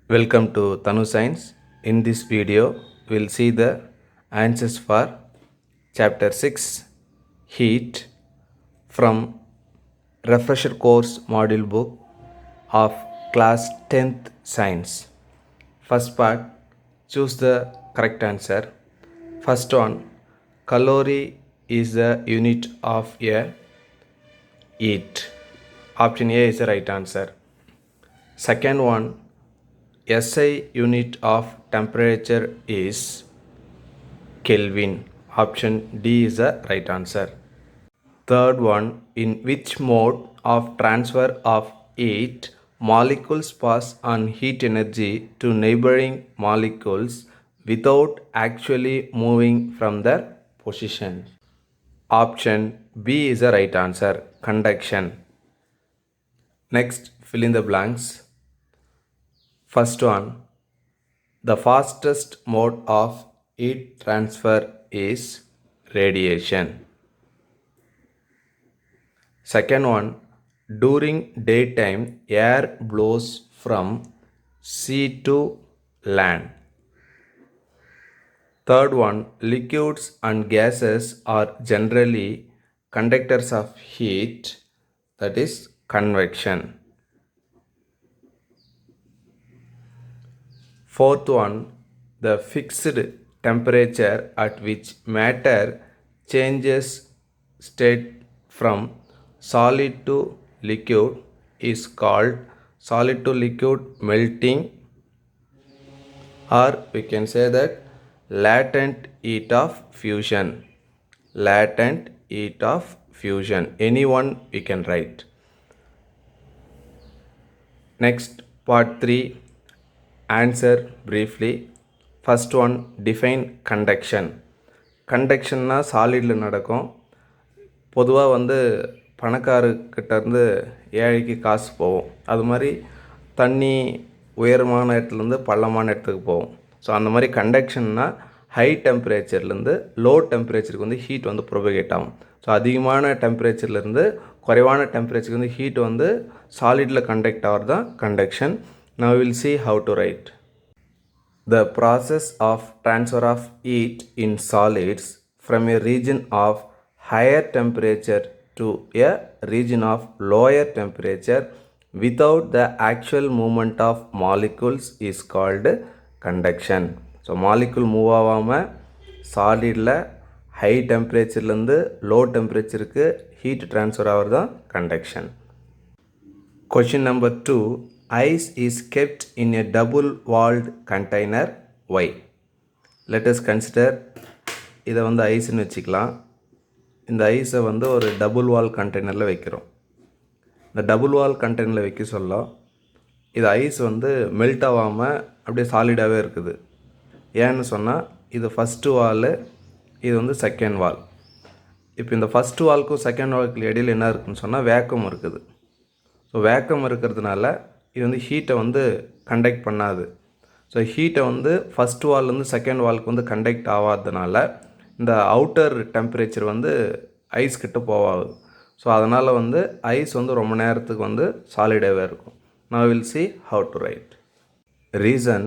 Welcome to Tanu Science. In this video, we'll see the answers for Chapter 6 Heat from Refresher Course Module Book of Class 10th Science. First part, choose the correct answer. First one, calorie is the unit of a heat. Option A is the right answer. Second one, SI unit of temperature is Kelvin. Option D is the right answer. Third one, in which mode of transfer of heat molecules pass on heat energy to neighboring molecules without actually moving from their position? Option B is the right answer. Conduction. Next, fill in the blanks. First one, the fastest mode of heat transfer is radiation. Second one, during daytime, air blows from sea to land. Third one, liquids and gases are generally conductors of heat, that is convection. Fourth one, the fixed temperature at which matter changes state from solid to liquid is called solid to liquid melting, or we can say that latent heat of fusion. Latent heat of fusion. Any one we can write. Next, part 3. Answer briefly. First one, define conduction. கண்டக்ஷன்னா சாலிடில் நடக்கும். பொதுவாக பணக்காரர்கிட்டேருந்து ஏழைக்கு காசு போகும். அது மாதிரி தண்ணி உயரமான இடத்துலேருந்து பள்ளமான இடத்துக்கு போகும். ஸோ அந்த மாதிரி கண்டக்ஷன்னா ஹை டெம்பரேச்சர்லேருந்து லோ டெம்பரேச்சருக்கு ஹீட் ப்ரொபகேட் ஆகும். ஸோ அதிகமான டெம்பரேச்சர்லேருந்து குறைவான டெம்பரேச்சருக்கு ஹீட் சாலிடில் கண்டக்ட் ஆகிறது தான் conduction. Now we will see how to write. The process of transfer of heat in solids from a region of higher temperature to a region of lower temperature without the actual movement of molecules is called conduction. So molecule move ஆகாம சாலிடில் high டெம்பரேச்சர்லேருந்து low டெம்பரேச்சருக்கு heat transfer ஆகிறது தான் conduction. Question number 2. Ice is kept in a double-walled container. Why? Let us consider இதை ஐஸ்ன்னு வச்சுக்கலாம். இந்த ஐஸை ஒரு double வால் கண்டெய்னரில் வைக்கிறோம். இந்த டபுள் வால் கண்டெய்னரில் வைக்க சொல்ல இது ஐஸ் மெல்ட் ஆகாமல் அப்படியே சாலிடாகவே இருக்குது. ஏன்னு சொன்னால் இது ஃபஸ்ட்டு வால், இது செகண்ட் வால். இப்போ இந்த ஃபஸ்ட்டு வால்க்கும் செகண்ட் வால்க்கு இடையில் என்ன இருக்குதுன்னு சொன்னால் வேக்கம் இருக்குது. ஸோ வேக்கம் இருக்கிறதுனால இது ஹீட்டை கண்டக்ட் பண்ணாது. ஸோ ஹீட்டை ஃபஸ்ட் வால்லேருந்து செகண்ட் வால்க்கு கண்டக்ட் ஆகாததுனால இந்த அவுட்டர் டெம்பரேச்சர் ஐஸ் கிட்ட போகாது. ஸோ அதனால் ஐஸ் ரொம்ப நேரத்துக்கு சாலிடாகவே இருக்கும். Now we will see how to write. Reason: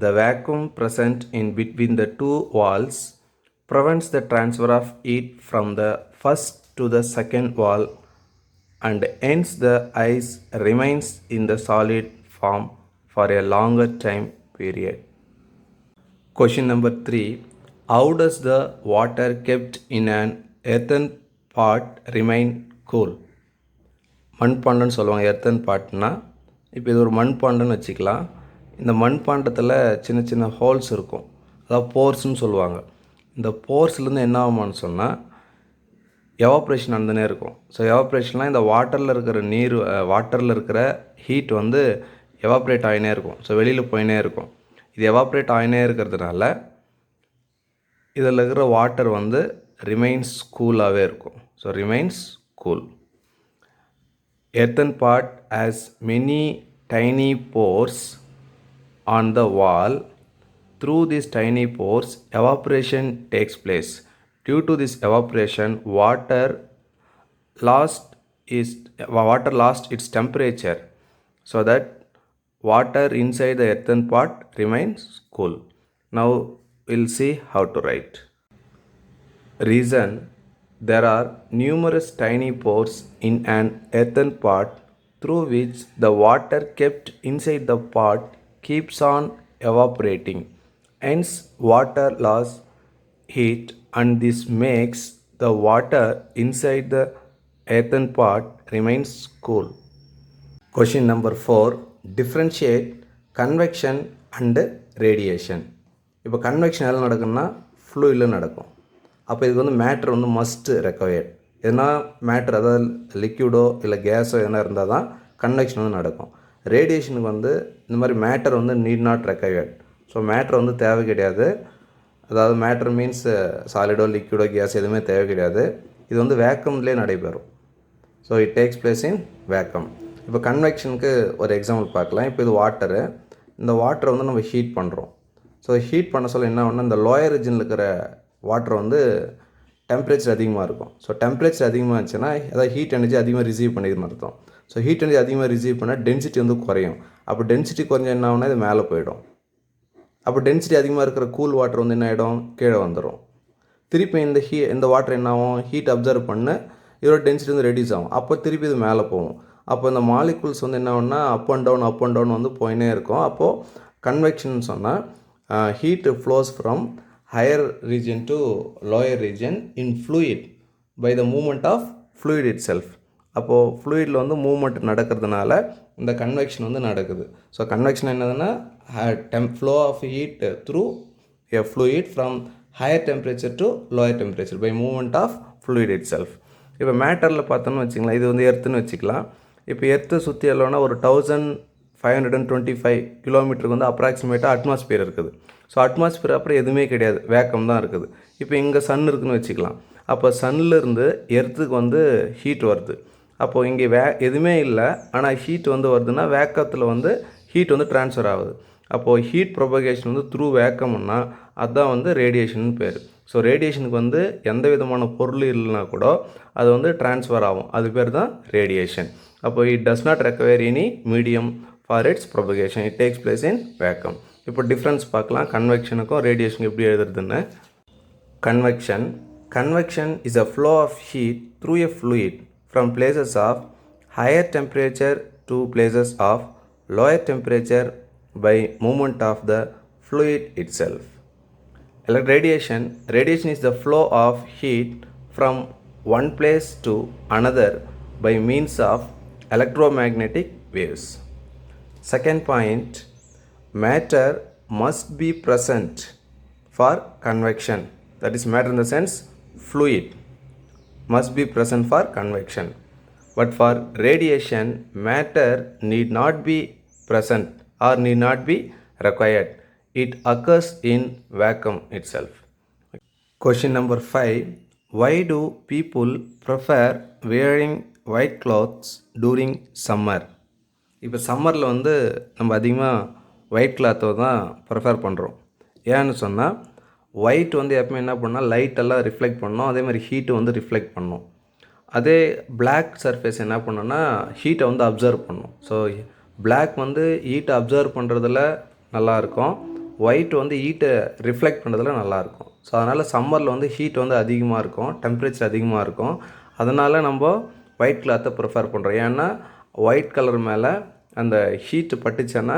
the vacuum present in between the two walls prevents the transfer of heat from the first to the second wall, and hence the ice remains in the solid form for a longer time period. Question number 3. How does the water kept in an earthen pot remain cool? மண்பாண்டம்னு சொல்லுவாங்க. Earthen Patna இப்போ இது ஒரு மண்பாண்டம்னு வச்சுக்கலாம். இந்த மண்பாண்டத்தில் சின்ன சின்ன holes இருக்கும், அதாவது போர்ஸ்ன்னு சொல்லுவாங்க. இந்த போர்ஸ்லேருந்து என்ன ஆகுமான்னு சொன்னால் எவாப்ரேஷன் நடந்துனே இருக்கும். ஸோ எவாப்ரேஷன்லாம் இந்த வாட்டரில் இருக்கிற ஹீட் எவாப்ரேட் ஆகினே இருக்கும். ஸோ வெளியில் போயினே இருக்கும். இது எவாப்ரேட் ஆகினே இருக்கிறதுனால இதில் இருக்கிற வாட்டர் ரிமைன்ஸ் கூலாகவே இருக்கும். So remains cool. Earthen pot has many tiny pores on the wall. Through these tiny pores, evaporation takes place. Due to this evaporation, water lost its temperature, so that water inside the earthen pot remains cool. Now we'll see how to write. Reason: there are numerous tiny pores in an earthen pot through which the water kept inside the pot keeps on evaporating. Hence, water loss heat, and this makes the water inside the earthen pot remains cool. Question number 4. Differentiate convection and radiation. இப்போ convection எதில் நடக்கும்னா ஃப்ளூயிடில் நடக்கும். அப்போ இதுக்கு வந்து matter வந்து must required. எதுனா matter அதாவது லிக்யூடோ இல்லை கேஸோ எதனா இருந்தால் தான் கன்வெக்ஷன் வந்து நடக்கும். ரேடியேஷனுக்கு வந்து இந்த மாதிரி மேட்டர் வந்து need not required. So matter வந்து தேவை கிடையாது. அதாவது மேட்ரு மீன்ஸ் சாலிடோ லிக்யூடோ கேஸ் எதுவுமே தேவை கிடையாது. இது வந்து வேக்கம்லேயே நடைபெறும். So it takes place in vacuum. இப்போ கன்வெக்ஷனுக்கு ஒரு எக்ஸாம்பிள் பார்க்கலாம். இப்போ இது வாட்டரு. இந்த வாட்டரை வந்து நம்ம ஹீட் பண்ணுறோம். ஸோ ஹீட் பண்ண சொல்ல என்ன ஒன்று, இந்த லோயர் ரீஜனில் இருக்கிற வாட்டர் வந்து டெம்பரேச்சர் அதிகமாக இருக்கும். ஸோ டெம்பரேச்சர் அதிகமாக இருந்துச்சுன்னா அதாவது ஹீட் எனர்ஜி அதிகமாக ரிசீவ் பண்ணிக்கணும்னு அர்த்தம். ஸோ ஹீட் எனர்ஜி அதிகமாக ரிசீவ் பண்ணால் டென்சிட்டி வந்து குறையும். அப்போ டென்சிட்டி குறைஞ்சா என்ன ஆகுனா இது மேலே போயிடும். அப்போ டென்சிட்டி அதிகமாக இருக்கிற கூல் வாட்டர் வந்து என்ன ஆகிடும், கீழே வந்துடும். திருப்பி இந்த வாட்டர் என்ன ஆகும், ஹீட் அப்சர்வ் பண்ண இதோட டென்சிட்டி வந்து ரெடியூஸ் ஆகும். அப்போ திருப்பி இது மேலே போகும். அப்போ இந்த மாலிகுல்ஸ் வந்து என்ன ஆகும்னா அப் அண்ட் டவுன் வந்து போயினே இருக்கும். அப்போது கன்வெக்ஷன் சொன்னால் heat flows from higher region to lower region in fluid by the movement of fluid itself. அப்போது ஃப்ளூயிடில் வந்து மூமெண்ட் நடக்கிறதுனால இந்த கன்வெக்ஷன் வந்து நடக்குது. ஸோ கன்வெக்ஷன் என்னதுன்னா flow of heat through a fluid from higher temperature to lower temperature by movement of fluid itself. இப்போ மேட்டரில் பார்த்தோன்னு வச்சுக்கலாம், இது வந்து எர்த்துன்னு வச்சுக்கலாம். இப்போ எர்த்து சுற்றி எல்லோனா ஒரு 1525 கிலோமீட்டருக்கு வந்து அப்ராக்சிமேட்டாக அட்மாஸ்பியர் இருக்குது. ஸோ அட்மாஸ்பியர் அப்புறம் எதுவுமே கிடையாது, வேக்கம் தான் இருக்குது. இப்போ இங்கே சன் இருக்குதுன்னு வச்சுக்கலாம். அப்போ சன்னிலிருந்து எர்த்துக்கு வந்து ஹீட் வருது. அப்போது இங்கே எதுவுமே இல்லை, ஆனால் ஹீட் வந்து வருதுன்னா வேக்கத்தில் வந்து ஹீட் வந்து ட்ரான்ஸ்ஃபர் ஆகுது. அப்போது ஹீட் ப்ரொபகேஷன் வந்து த்ரூ வேக்கம்னா அதுதான் வந்து ரேடியேஷன் பேர். ஸோ ரேடியேஷனுக்கு வந்து எந்த விதமான பொருள் இல்லைனா கூட அது வந்து ட்ரான்ஸ்ஃபர் ஆகும். அது பேர் தான் ரேடியேஷன். அப்போ it does not require any medium for its propagation. It takes place in vacuum. இப்போ டிஃப்ரென்ஸ் பார்க்கலாம் கன்வெக்ஷனுக்கும் ரேடியேஷனுக்கு எப்படி எழுதுறதுன்னு. Convection is a flow of heat through a fluid from places of higher temperature to places of lower temperature by movement of the fluid itself. Radiation is the flow of heat from one place to another by means of electromagnetic waves. Second point, matter must be present for convection. That is, matter in the sense fluid must be present for convection. But for radiation, matter need not be present or need not be required. It occurs in vacuum itself. Question number 5. Why do people prefer wearing white clothes during summer? இப்போ சம்மரில் வந்து நம்ம அதிகமாக white கிளாத்தை தான் prefer பண்ணுறோம். ஏன்னு சொன்னால் ஒயிட் வந்து எப்பவுமே என்ன பண்ணால் லைட்டெல்லாம் ரிஃப்ளெக்ட் பண்ணோம், அதே மாதிரி ஹீட்டு வந்து ரிஃப்ளெக்ட் பண்ணோம். அதே பிளாக் சர்ஃபேஸ் என்ன பண்ணோன்னா ஹீட்டை வந்து அப்சர்வ் பண்ணும். ஸோ பிளாக் வந்து ஹீட்டை அப்சர்வ் பண்ணுறதுல நல்லாயிருக்கும், ஒயிட் வந்து ஹீட்டை ரிஃப்ளெக்ட் பண்ணுறதுல நல்லாயிருக்கும். ஸோ அதனால் சம்மரில் வந்து ஹீட் வந்து அதிகமாக இருக்கும், டெம்பரேச்சர் அதிகமாக இருக்கும். அதனால் நம்ம ஒயிட் கிளாத்தை ப்ரிஃபர் பண்ணுறோம். ஏன்னா ஒயிட் கலர் மேலே அந்த ஹீட்டு பட்டுச்சுன்னா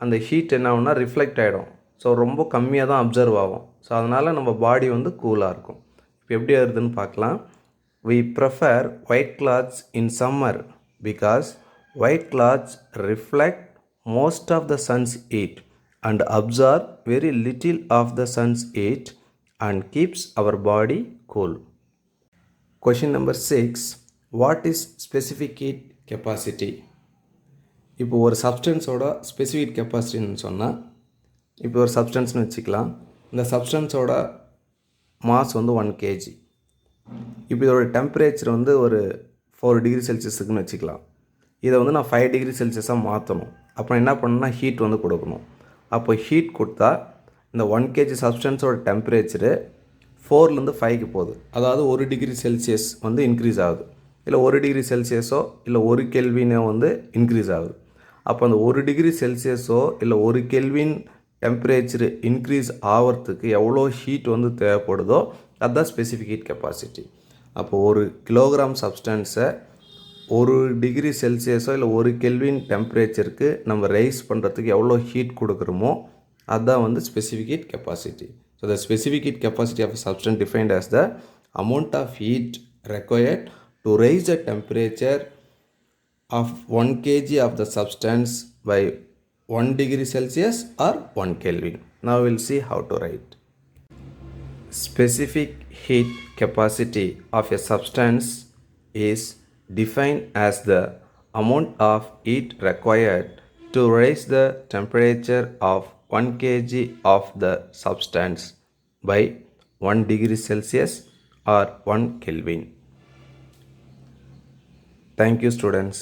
அந்த ஹீட் என்ன ஆகும்னா ரிஃப்ளெக்ட் ஆகிடும். ஸோ ரொம்ப கம்மியாக தான் அப்சர்வ் ஆகும். ஸோ அதனால் நம்ம பாடி வந்து கூலாக இருக்கும். இப்போ எப்படி வருதுன்னு பார்க்கலாம். We prefer white clothes in summer because white clothes reflect most of the sun's heat and absorb very little of the sun's heat and keeps our body cool. Question number 6. What is specific heat capacity? இப்போ ஒரு சப்ஸ்டன்ஸோட specific கெப்பாசிட்டின்னு சொன்னால், இப்போ ஒரு சப்ஸ்டன்ஸ்னு வச்சுக்கலாம். இந்த சப்ஸ்டன்ஸோட mass வந்து 1 kg. இப்போ இதோட டெம்பரேச்சர் வந்து ஒரு 4 டிகிரி செல்சியஸுக்குன்னு வச்சுக்கலாம். இதை வந்து நான் 5 டிகிரி செல்சியஸாக மாற்றணும். அப்புறம் என்ன பண்ணணும்னா ஹீட் வந்து கொடுக்கணும். அப்போ ஹீட் கொடுத்தா இந்த 1 kg சப்ஸ்டன்ஸோட டெம்பரேச்சரு 4லேருந்து 5க்கு போகுது. அதாவது 1 டிகிரி செல்சியஸ் வந்து இன்க்ரீஸ் ஆகுது. இல்லை 1 டிகிரி செல்சியஸோ இல்லை 1 கெல்வினோ வந்து இன்க்ரீஸ் ஆகுது. அப்போ அந்த 1 டிகிரி செல்சியஸோ இல்லை 1 கெல்வின் டெம்பரேச்சர் இன்க்ரீஸ் ஆகிறதுக்கு எவ்வளோ ஹீட் வந்து தேவைப்படுதோ அதுதான் ஸ்பெசிஃபிக் ஹீட் கெப்பாசிட்டி. அப்போ 1 கிலோகிராம் சப்ஸ்டன்ஸை 1 டிகிரி செல்சியஸோ இல்லை 1 கெல்வின் டெம்பரேச்சருக்கு நம்ம ரைஸ் பண்ணுறதுக்கு எவ்வளோ ஹீட் கொடுக்குறோமோ அதுதான் வந்து specific heat capacity. So the specific heat capacity of substance defined as the amount of heat required to raise the temperature of 1 kg of the substance by 1 degree Celsius or 1 Kelvin. Now we'll see how to write. Specific heat capacity of a substance is defined as the amount of heat required to raise the temperature of 1 kg of the substance by 1 degree Celsius or 1 Kelvin. Thank you, students.